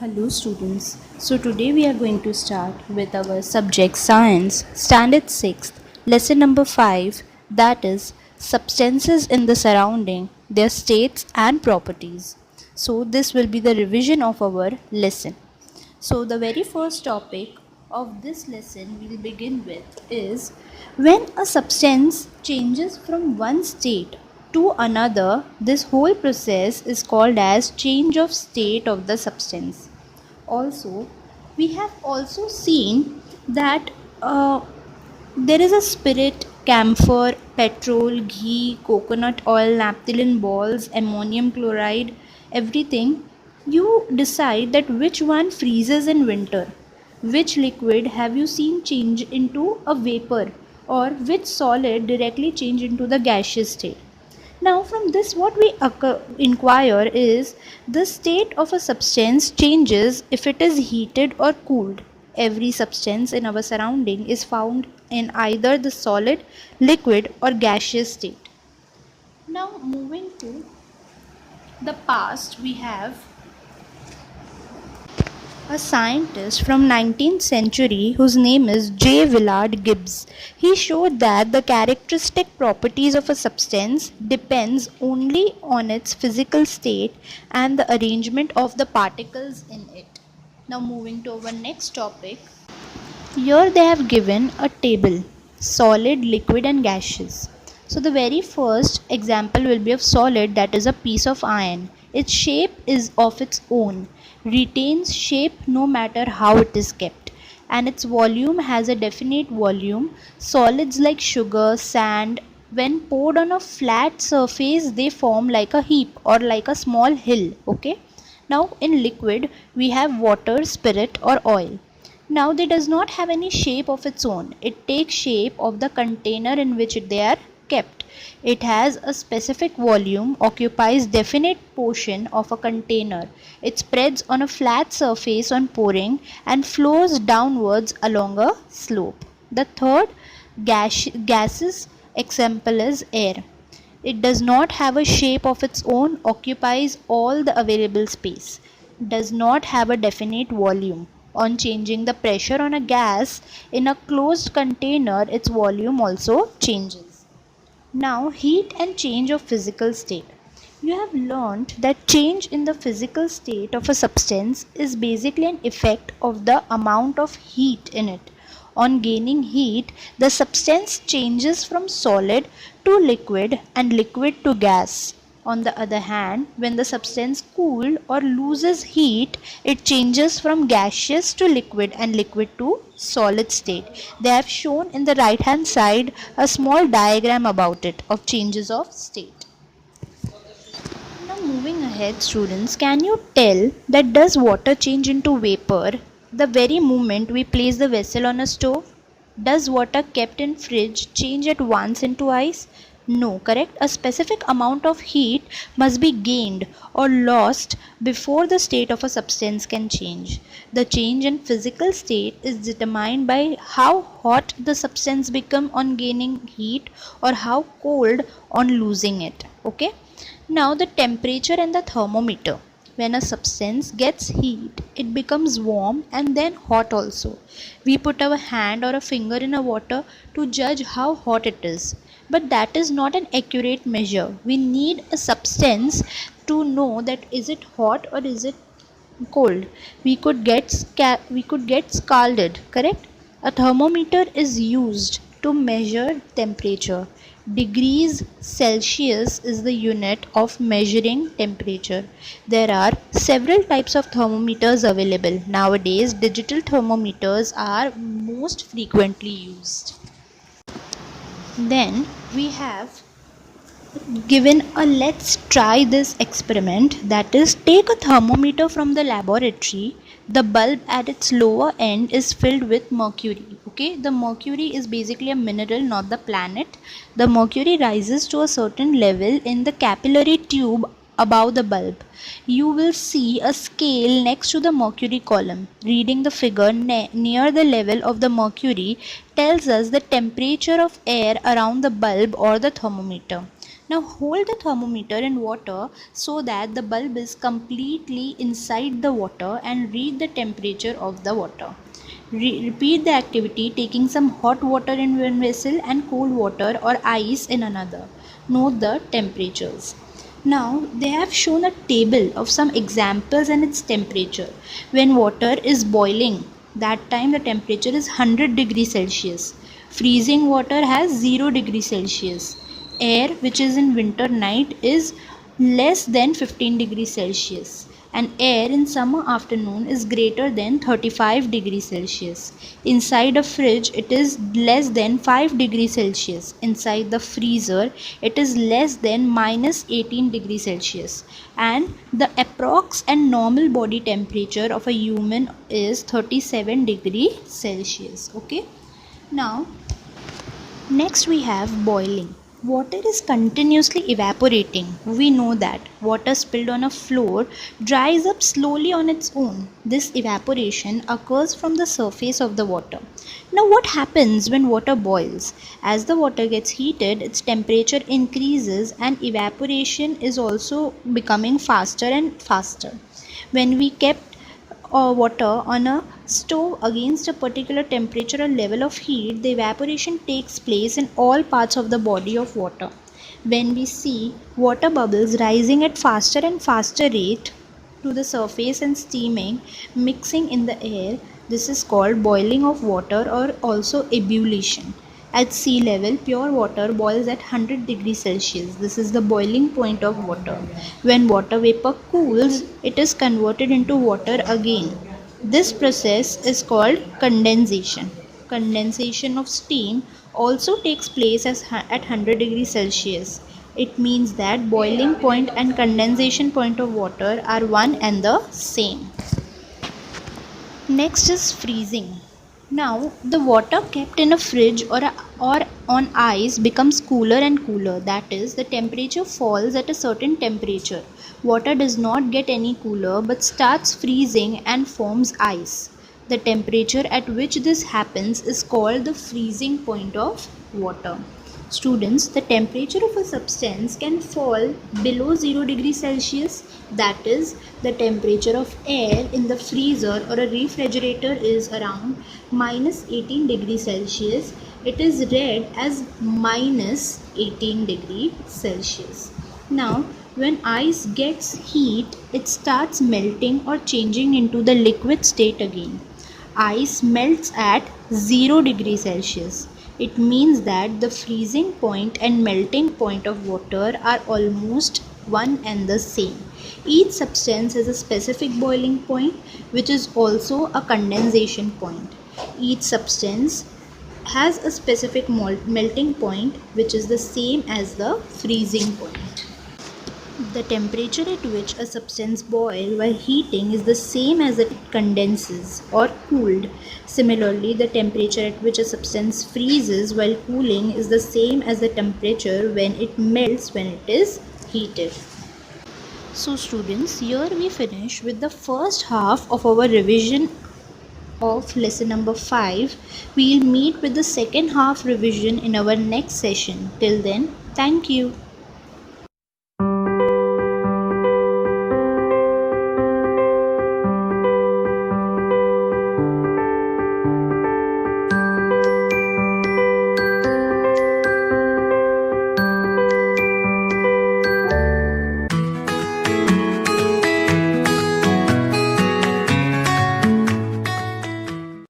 Hello students. So today we are going to start with our subject science standard 6th lesson number 5, that is substances in the surrounding, their states and properties. So this will be the revision of our lesson. So the very first topic of this lesson we'll begin with is when a substance changes from one state to another, this whole process is called as change of state of the substance. Also, we have also seen that there is a spirit, camphor, petrol, ghee, coconut oil, naphthalene balls, ammonium chloride, everything. You decide that which one freezes in winter, which liquid have you seen change into a vapor, or which solid directly change into the gaseous state. Now, from this, what we inquire is the state of a substance changes if it is heated or cooled. Every substance in our surrounding is found in either the solid, liquid, or gaseous state. Now, moving to the past, we have a scientist from 19th century whose name is J. Willard Gibbs. He showed that the characteristic properties of a substance depends only on its physical state and the arrangement of the particles in it. Now moving to our next topic. Here they have given a table, solid, liquid and gaseous. So the very first example will be of solid, that is a piece of iron. Its shape is of its own, retains shape no matter how it is kept, and its volume has a definite volume. Solids like sugar, sand, when poured on a flat surface they form like a heap or like a small hill. Okay. Now in liquid we have water, spirit or oil. Now they does not have any shape of its own. It takes shape of the container in which they are kept. It has a specific volume, occupies definite portion of a container. It spreads on a flat surface on pouring and flows downwards along a slope. The third gaseous example is air. It does not have a shape of its own, occupies all the available space, does not have a definite volume. On changing the pressure on a gas in a closed container, its volume also changes. Now, heat and change of physical state. You have learned that change in the physical state of a substance is basically an effect of the amount of heat in it. On gaining heat, the substance changes from solid to liquid and liquid to gas. On the other hand, when the substance cools or loses heat, it changes from gaseous to liquid and liquid to solid state. They have shown in the right hand side a small diagram about it of changes of state. Now moving ahead students, can you tell that does water change into vapor the very moment we place the vessel on a stove? Does water kept in fridge change at once into ice? No, correct? A specific amount of heat must be gained or lost before the state of a substance can change. The change in physical state is determined by how hot the substance become on gaining heat or how cold on losing it. Okay? Now the temperature and the thermometer. When a substance gets heat, it becomes warm and then hot also. We put our hand or a finger in a water to judge how hot it is. But that is not an accurate measure. We need a substance to know that is it hot or is it cold. We could get scalded, correct? A thermometer is used to measure temperature. Degrees Celsius is the unit of measuring temperature. There are several types of thermometers available. Nowadays, digital thermometers are most frequently used. Then we have given a let's try this experiment, that is, take a thermometer from the laboratory. The bulb at its lower end is filled with mercury. Okay, the mercury is basically a mineral, not the planet. The mercury rises to a certain level in the capillary tube above the bulb. You will see a scale next to the mercury column. Reading the figure near the level of the mercury tells us the temperature of air around the bulb or the thermometer. Now hold the thermometer in water so that the bulb is completely inside the water and read the temperature of the water. Repeat the activity taking some hot water in one vessel and cold water or ice in another. Note the temperatures. Now they have shown a table of some examples and its temperature. When water is boiling, that time the temperature is 100 degrees Celsius. Freezing water has 0 degrees Celsius. Air which is in winter night is less than 15 degrees Celsius, and air in summer afternoon is greater than 35 degrees Celsius. Inside a fridge it is less than 5 degrees Celsius. Inside the freezer it is less than minus 18 degrees Celsius, and the approx and normal body temperature of a human is 37 degrees Celsius. Okay, now next we have boiling. Water is continuously evaporating. We know that water spilled on a floor dries up slowly on its own. This evaporation occurs from the surface of the water. Now what happens when water boils? As the water gets heated, its temperature increases and evaporation is also becoming faster and faster. When we kept water on a stove against a particular temperature or level of heat, the evaporation takes place in all parts of the body of water. When we see water bubbles rising at faster and faster rate to the surface and steaming, mixing in the air, this is called boiling of water or also ebullition. At sea level, pure water boils at 100 degrees Celsius. This is the boiling point of water. When water vapor cools, it is converted into water again. This process is called condensation. Condensation of steam also takes place at 100 degrees Celsius. It means that boiling point and condensation point of water are one and the same. Next is freezing. Now, the water kept in a fridge or on ice becomes cooler and cooler. That is, the temperature falls at a certain temperature. Water does not get any cooler but starts freezing and forms ice. The temperature at which this happens is called the freezing point of water. Students, the temperature of a substance can fall below 0 degrees Celsius. That is, the temperature of air in the freezer or a refrigerator is around minus 18 degrees Celsius. It is read as minus 18 degrees Celsius. Now, when ice gets heat, it starts melting or changing into the liquid state again. Ice melts at 0 degrees Celsius. It means that the freezing point and melting point of water are almost one and the same. Each substance has a specific boiling point, which is also a condensation point. Each substance has a specific melting point, which is the same as the freezing point. The temperature at which a substance boils while heating is the same as it condenses or cooled. Similarly, the temperature at which a substance freezes while cooling is the same as the temperature when it melts when it is heated. So students, here we finish with the first half of our revision of lesson number 5. We'll meet with the second half revision in our next session. Till then, thank you.